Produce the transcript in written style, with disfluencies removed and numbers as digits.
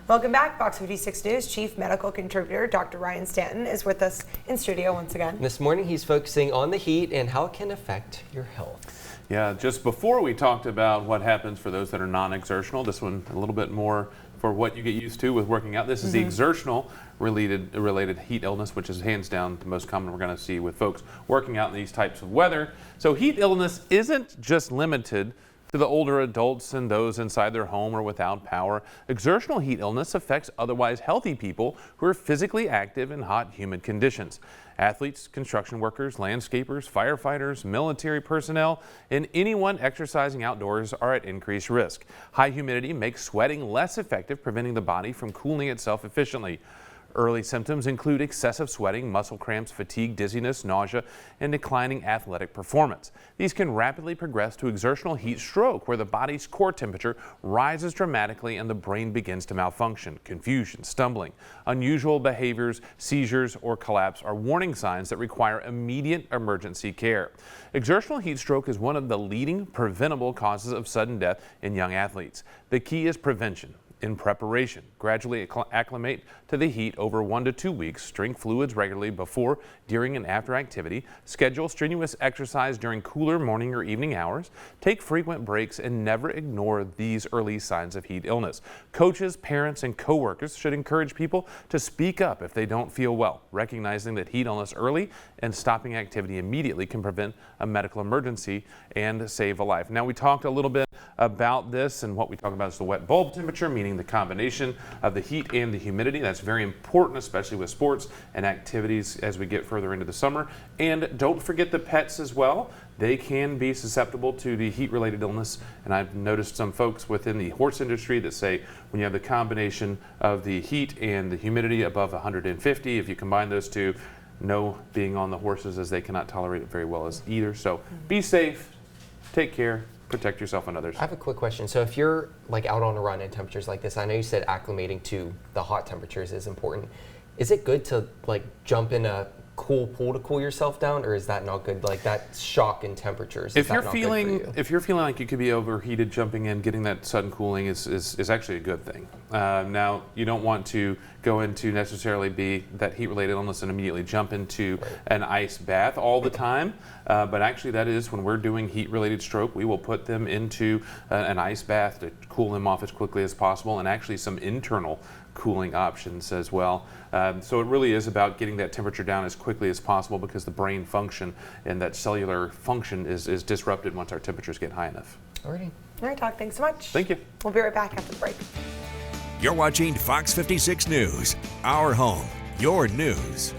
Welcome back. Fox 56 News Chief Medical Contributor Dr. Ryan Stanton is with us in studio once again. This morning he's focusing on the heat and how it can affect your health. Yeah, just before we talked about what happens for those that are non-exertional, this one a little bit more for what you get used to with working out. This is the exertional related heat illness, which is hands down the most common we're going to see with folks working out in these types of weather. So heat illness isn't just limited to the older adults and those inside their home or without power. Exertional heat illness affects otherwise healthy people who are physically active in hot, humid conditions. Athletes, construction workers, landscapers, firefighters, military personnel, and anyone exercising outdoors are at increased risk. High humidity makes sweating less effective, preventing the body from cooling itself efficiently. Early symptoms include excessive sweating, muscle cramps, fatigue, dizziness, nausea, and declining athletic performance. These can rapidly progress to exertional heat stroke, where the body's core temperature rises dramatically and the brain begins to malfunction. Confusion, stumbling, unusual behaviors, seizures, or collapse are warning signs that require immediate emergency care. Exertional heat stroke is one of the leading preventable causes of sudden death in young athletes. The key is prevention. In preparation, gradually acclimate to the heat over 1 to 2 weeks. Drink fluids regularly before, during, and after activity. Schedule strenuous exercise during cooler morning or evening hours. Take frequent breaks and never ignore these early signs of heat illness. Coaches, parents, and coworkers should encourage people to speak up if they don't feel well, recognizing that heat illness early and stopping activity immediately can prevent a medical emergency and save a life. Now, we talked a little bit about this, and what we talk about is the wet bulb temperature, meaning the combination of the heat and the humidity. That's very important, especially with sports and activities as we get further into the summer. And don't forget the pets as well. They can be susceptible to the heat-related illness, and I've noticed some folks within the horse industry that say when you have the combination of the heat and the humidity above 150, if you combine those two, no being on the horses, as they cannot tolerate it very well as either. So be safe, take care, protect yourself and others. I have a quick question. So if you're like out on a run in temperatures like this, I know you said acclimating to the hot temperatures is important. Is it good to like jump in a cool pool to cool yourself down, or is that not good? Like that shock in temperatures, if you're feeling like you could be overheated, jumping in, getting that sudden cooling is actually a good thing. Now, you don't want to go into necessarily be that heat-related illness and immediately jump into an ice bath all the time. But actually, that is when we're doing heat-related stroke, we will put them into an ice bath to cool them off as quickly as possible, and actually some internal cooling options as well. So it really is about getting that temperature down as quickly as possible, because the brain function and that cellular function is disrupted once our temperatures get high enough. Alrighty. All right, Doc, thanks so much. Thank you. We'll be right back after the break. You're watching Fox 56 News, our home, your news.